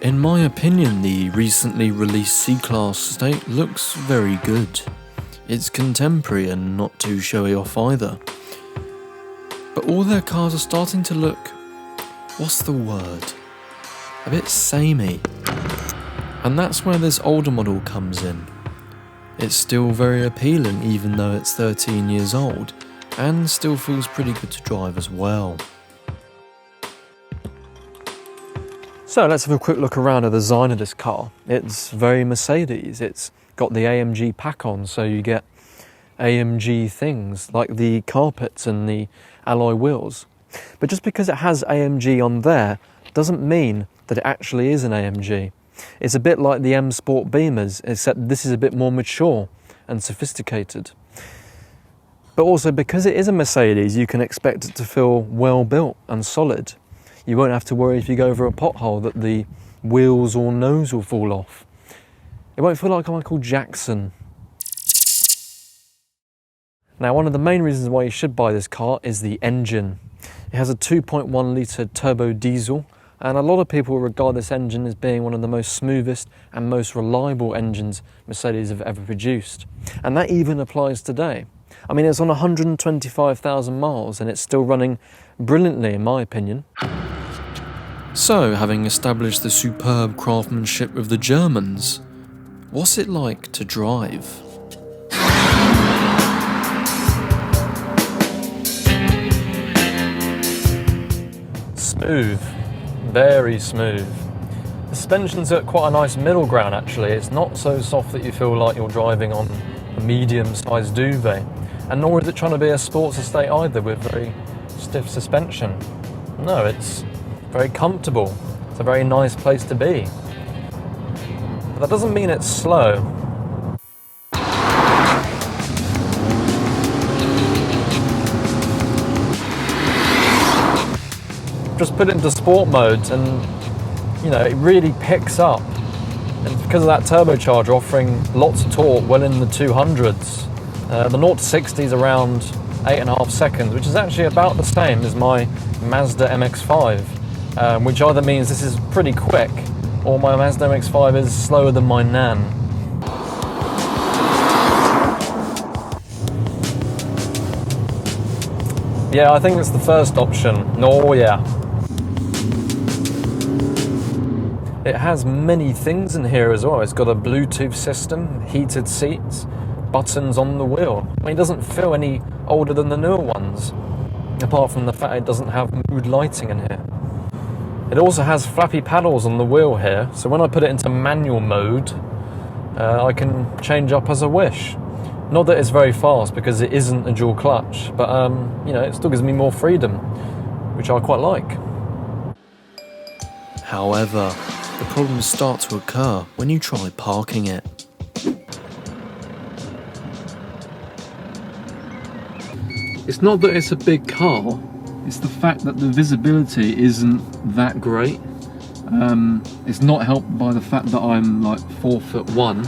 In my opinion, the recently released C-Class State looks very good. It's contemporary and not too showy off either. But all their cars are starting to look, what's the word? A bit samey. And that's where this older model comes in. It's still very appealing even though it's 13 years old, and still feels pretty good to drive as well. So let's have a quick look around at the design of this car. It's very Mercedes. It's got the AMG pack on, so you get AMG things like the carpets and the alloy wheels. But just because it has AMG on there doesn't mean that it actually is an AMG. It's a bit like the M Sport Beamers, except this is a bit more mature and sophisticated. But also because it is a Mercedes, you can expect it to feel well built and solid. You won't have to worry if you go over a pothole that the wheels or nose will fall off. It won't feel like Michael Jackson. Now, one of the main reasons why you should buy this car is the engine. It has a 2.1 litre turbo diesel, and a lot of people regard this engine as being one of the most smoothest and most reliable engines Mercedes have ever produced. And that even applies today. I mean, it's on 125,000 miles and it's still running brilliantly, in my opinion. So, having established the superb craftsmanship of the Germans, what's it like to drive? Smooth. Very smooth. The suspension's at quite a nice middle ground actually. It's not so soft that you feel like you're driving on a medium-sized duvet, and nor is it trying to be a sports estate either with very stiff suspension. No, it's very comfortable. It's a very nice place to be. But that doesn't mean it's slow. Just put it into sport mode and, you know, it really picks up. And because of that turbocharger offering lots of torque, well in the 200s. The 0 to 60 is around 8.5 seconds, which is actually about the same as my Mazda MX-5, which either means this is pretty quick or my Mazda MX-5 is slower than my Nan. Yeah, I think it's the first option. Oh yeah. It has many things in here as well. It's got a Bluetooth system, heated seats, buttons on the wheel. I mean, it doesn't feel any older than the newer ones, apart from the fact it doesn't have mood lighting in here. It also has flappy paddles on the wheel here, so when I put it into manual mode, I can change up as I wish. Not that it's very fast because it isn't a dual clutch, but you know, it still gives me more freedom, which I quite like. However, the problems start to occur when you try parking it. It's not that it's a big car, it's the fact that the visibility isn't that great. It's not helped by the fact that I'm like 4'1",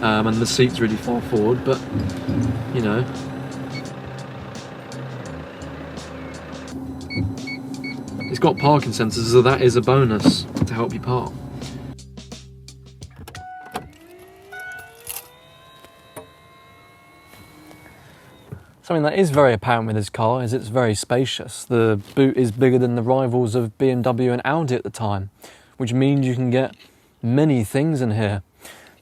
and the seat's really far forward, but you know. It's got parking sensors, so that is a bonus to help you park. Something that is very apparent with this car is it's very spacious. The boot is bigger than the rivals of BMW and Audi at the time, which means you can get many things in here.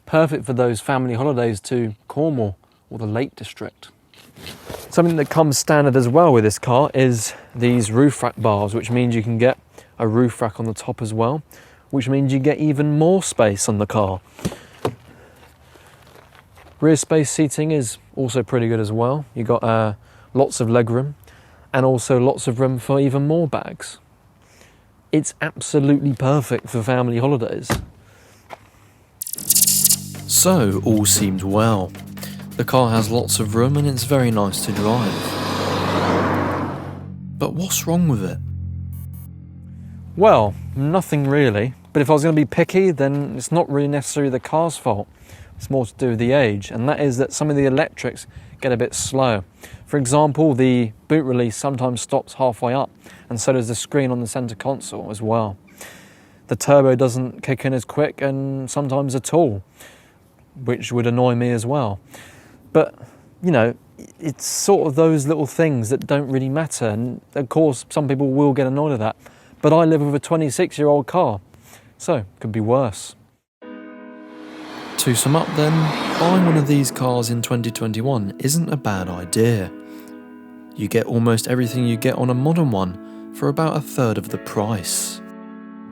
Perfect for those family holidays to Cornwall or the Lake District. Something that comes standard as well with this car is these roof rack bars, which means you can get a roof rack on the top as well, which means you get even more space on the car. Rear space seating is also pretty good as well. You've got lots of legroom and also lots of room for even more bags. It's absolutely perfect for family holidays. So, all seemed well. The car has lots of room and it's very nice to drive. But what's wrong with it? Well, nothing really. But if I was going to be picky, then it's not really necessarily the car's fault. It's more to do with the age, and that is that some of the electrics get a bit slow. For example, the boot release sometimes stops halfway up, and so does the screen on the center console as well. the turbo doesn't kick in as quick and sometimes at all, which would annoy me as well. But, you know, it's sort of those little things that don't really matter. And of course, some people will get annoyed at that. But I live with a 26-year-old car, so it could be worse. To sum up then, buying one of these cars in 2021 isn't a bad idea. You get almost everything you get on a modern one for about a third of the price.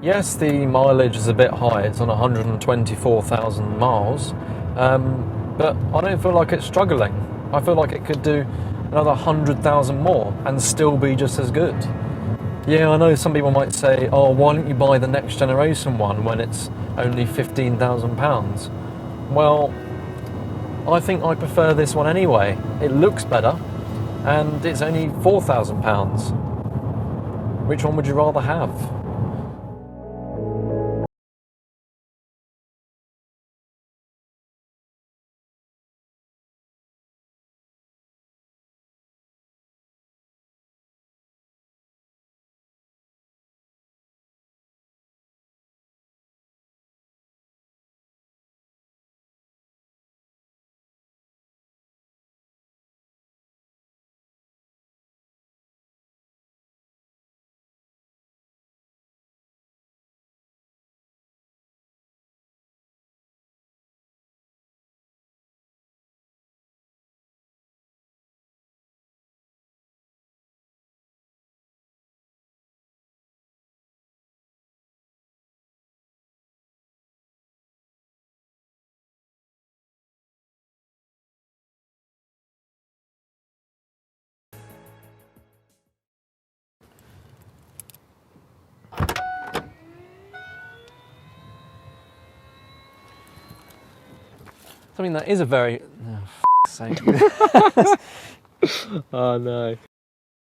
Yes, the mileage is a bit high, it's on 124,000 miles, but I don't feel like it's struggling. I feel like it could do another 100,000 more and still be just as good. Yeah, I know some people might say, oh, why don't you buy the next generation one when it's only £15,000? Well, I think I prefer this one anyway. It looks better and it's only £4,000. Which one would you rather have? Something that is a very... Oh, f***'s sake. Oh no.